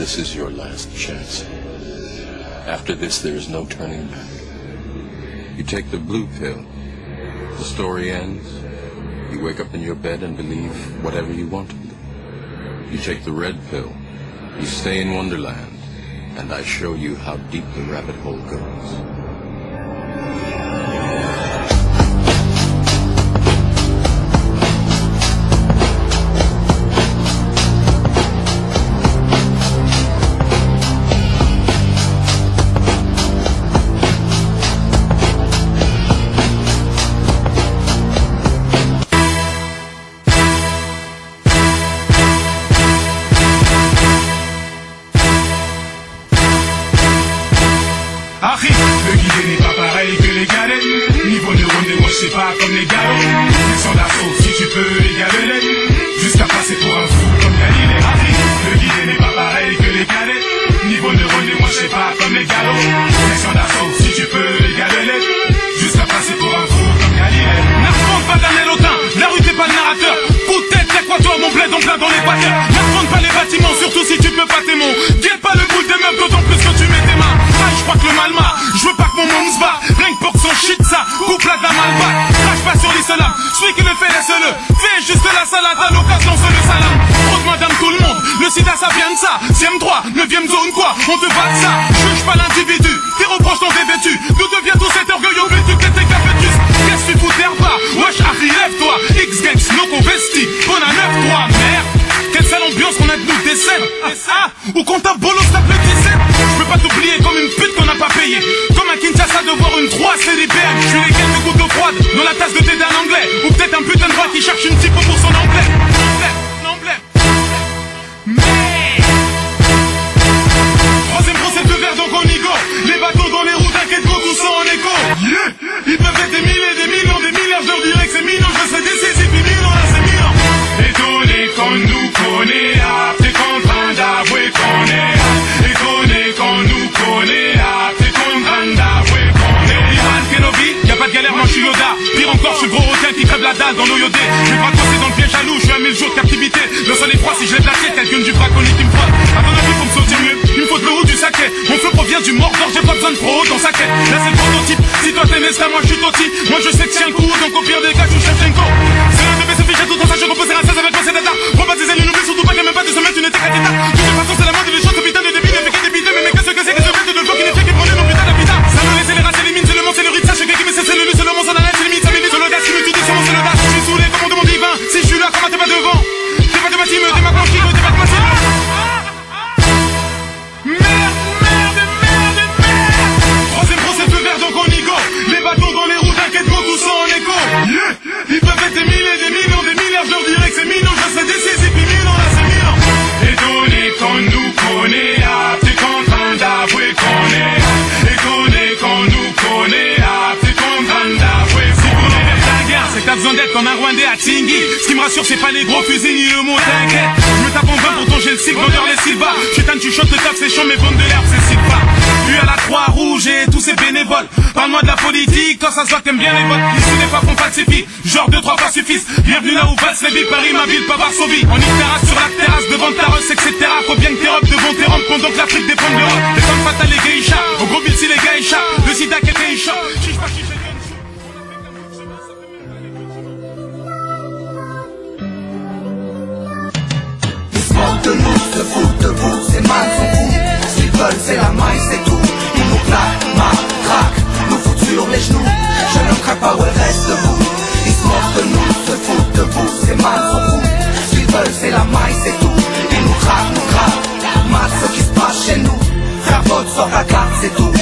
This is your last chance. After this, there is no turning back. You take the blue pill. The story ends. You wake up in your bed and believe whatever you want to believe. You take the red pill. You stay in Wonderland, and I show you how deep the rabbit hole goes. Le guidé n'est pas pareil que les galets. Niveau neurone, moi je sais pas comme les galops. Descends la sauce si tu peux égaler. Jusqu'à passer pour un fou comme Galilée. Le guidé n'est pas pareil que les galets. Niveau neurone, moi je sais pas comme les galops. Descends la sauce si tu peux égaler. Jusqu'à passer pour un fou comme Galilée. N'affronte pas Daniel Autain, la rue t'es pas le narrateur. Peut-être t'es quoi toi mon bled en plein dans les batteurs. N'affronte pas les bâtiments, surtout si tu peux pas tes mots. Guette pas le bout des meufs, d'autant plus que tu mets tes mains. Je crois que le mal m'a, je veux pas que mon monde se bat. Rien que pour que son shit ça, coupe la dame malba. Crache pas sur l'islam, celui qui le fait laisse-le. Fais juste la salade à l'occasion, c'est le salam. Rose madame tout le monde, le sida ça vient de ça. 6e 3, 9e zone quoi, on te bat de ça. Juge pas l'individu, tes reproches t'ont dévêtu. D'où devient tout cet orgueil au but du t'es capetus. Qu'est-ce que tu fous terre pas, wesh Harry lève-toi. X-Games, Snoko Vesti, on a 9-3, merde. Quelle sale ambiance qu'on a de nous des scènes. Ah, ou qu'on tape bolos tape le 17. Je peux pas t'oublier comme une pute qu'on n'a pas payé. Comme un Kinshasa de voir une 3 c'est des BM. Je suis les quelques gouttes d'eau froide dans la tasse de thé d'un anglais. Ou peut-être un putain de droit qui cherche une typo pour son emblème. Mais troisième procès de verre donc on y go. Les bateaux dans les roues t'inquiète go tout ça en écho. Yeah. Ils peuvent être des milliers, des millions, des milliards. Je leur dirais que c'est mignon, je serais décisif. Et mignon là c'est mignon. Étonné qu'on nous connaît, t'es contraint d'avouer qu'on est. Étonné qu'on nous connaît, t'es contraint d'avouer qu'on est. Ivan Kenobi, y'a pas de galère, moi je suis Yoda. Pire encore, je suis gros requin qui crève la dalle dans l'Oyodé. Je vais bracosser dans le piège jaloux, je suis à 1000 jours de captivité. Le sol est froid, si je lève la tête, quelqu'un du braconnier qui me frotte. À ton avis, pour me sortir mieux, il me faut de l'eau ou du saké. Mon feu provient du Mordor, j'ai pas besoin de pro dans sa quête. Là c'est le prototype, si toi t'es Nesta, moi je suis Toti. Moi je sais que tiens le coup, donc au pire des cas, je suis Shevchenko. C'est le bébé, c'est fiché tout dans ça, je repose à 16 avec moi, c'est data. Rebaptiser les nouvelles, surtout pas qu'il y a même pas de semaine, tu n'étais qu'à d'état. De toute façon, c'est la mode des choses, ce putain de débile, fait que débiter, mais qu'est-ce que c'est que ce bête de flow qui n'est fait que prendre nos putains d'habitat. Ça me laisse les races, c'est les mines, c'est le monde, c'est le rythme, sache que qui me c'est le lut, c'est le monde, c'est la laisse, c'est limite, ça m'évite, c'est l'audace, qui me tue, c'est mon, c'est l'audace. Je suis saoulé, comme on demande divin, si je suis là, comment t'es pas devant? T'es pas de ma team, t'es ma planche, t'es pas de ma team. Troisième procès de verre, donc on y go. Les bateaux dans les roues, t'inquiète, go, tout ça en écho. Ils peuvent être des milliers, des millions, des milliards, je leur dirais que c'est mignon, je serais décisif, et mignon, là c'est mignon. Étonné qu'on nous connaît, t'es contraint d'avouer qu'on est. Étonné qu'on nous connaît, t'es contraint d'avouer qu'on est. Si pour l'envers de la guerre, c'est que t'as besoin d'être comme un Rwandais à Tingui. Ce qui me rassure, c'est pas les gros fusils ni le mot t'inquiète. Je me tape en vain pour tonger le cycle, l'odeur les Silva. Chétane, tu chotes le taf, c'est chiant, mais bonne de l'herbe, c'est Silva. Lui à la Croix-Rouge et tous ses bénévoles. Parle-moi de la politique, quand ça se voit que t'aimes bien les votes. Ici n'est pas qu'on falsifie, genre 2-3 fois suffisent. Bienvenue là où passe les vies, Paris, ma ville, pas Varsovie. On y terrasse sur la terrasse, devant ta russe, etc. Faut bien que tes robes devant tes robes, pendant que l'Afrique dépend de l'Europe. Les femmes fatales, les geishas, au gros ville si les geishas. Le sida qui était chaud, chiche pas chiche. De nous, se foutent de vous, ces mâles sont fous. S'ils veulent c'est la maille, c'est tout. Ils nous plaquent, matraquent, nous foutent sur les genoux. Je ne crains pas où elle reste debout. Ils se moquent de nous, se foutent de vous, ces mâles sont fous. S'ils veulent c'est la maille, c'est tout. Ils nous craquent, nous craquent. Mal ce qui se passe chez nous. Faire votre sort la carte, c'est tout.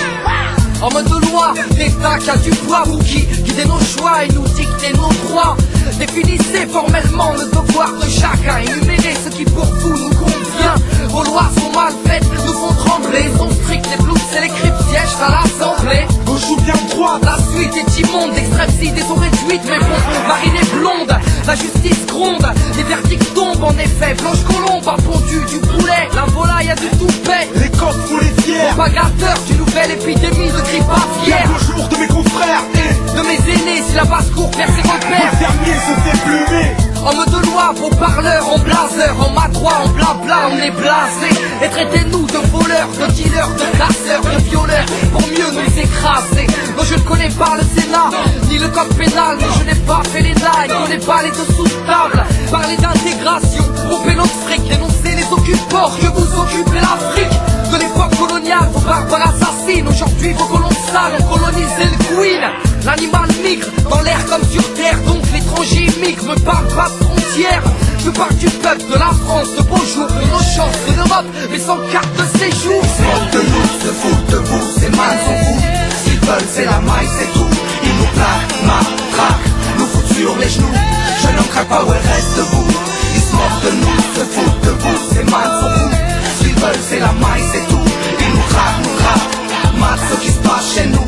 En mode de loi, l'État qui a du poids pour qui guider nos choix et nous dicter nos droits. Définissez formellement le devoir de chacun. Énumérez ce qui pour vous nous convient. Vos lois sont mal faites, nous font trembler. Sont strictes, les blues et les cryptes siègent à l'Assemblée. On joue bien droit. La suite est immonde, l'extrême idées sont réduites. Mais bon, marine est blonde, la justice gronde. Les verdicts tombent en effet. Blanche Colombe a pondu du poulet. La volaille a du toupet. Les coqs font les fiers. Propagateur d'une nouvelle épidémie de grippe aviaire. Au jour de mes confrères et de mes aînés, si la basse-cour perd ses repères. le fermier se fait plumer. En mode de loi, vos parleurs en blazer, en matrois, en blabla. là on est blasés. Et traitez-nous de voleurs, de dealers, de casseurs, de violeurs, pour mieux nous écraser. Non, je ne connais pas le Sénat, ni le code pénal, mais je n'ai pas fait les nailles, je connais pas les dessous de table. Parler d'intégration, pomper notre fric, dénoncer les occupants, que vous occupez l'Afrique. De l'époque coloniale, vos barbares assassines, aujourd'hui vos colons sales ont colonisé le Queen. L'animal migre dans l'air comme sur terre, donc l'étranger migre, me parle pas de frontières. Je parle du peuple de la France, de beaux jours, de nos chances, de l'Europe, mais sans carte de séjour. Ils se moquent de nous, se foutent de vous, ces man sont fous. Ce qu'ils veulent c'est la maille, c'est tout. Ils nous plaquent, matraquent, nous foutent sur les genoux. Je n'en crains pas, ouais reste debout. Ils se moquent de nous, se foutent de vous, ces man sont fous. Ce qu'ils veulent c'est la maille, c'est tout. Ils nous craquent, mat ce qui se passe chez nous.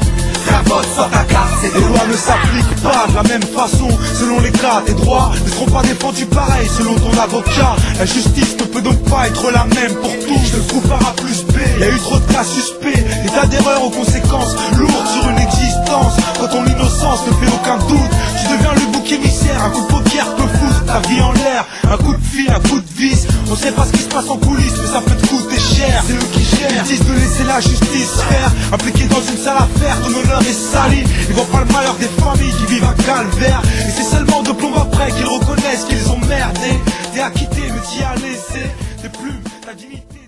Les lois ne s'appliquent pas de la même façon selon les cas. Tes droits ne seront pas défendus pareil selon ton avocat. La justice ne peut donc pas être la même pour tous. Je te compare à plus B. Y'a eu trop de cas suspects, des tas d'erreurs aux conséquences lourdes sur une existence. Quand ton innocence ne fait aucun doute, tu deviens le bouc émissaire. Un coup de poker peut foutre ta vie en l'air. Un coup de fil, un coup de vis. On sait pas ce qui se passe en coulisses, mais ça peut te coûter cher. C'est eux qui gèrent. Ils disent de laisser la justice faire. Impliqué dans une sale affaire, ton honneur est sali. Ils voient pas le malheur des familles qui vivent un calvaire. Et c'est seulement de plomb après qu'ils reconnaissent qu'ils ont merdé. T'es acquitté mais t'y as laissé tes plumes, ta dignité.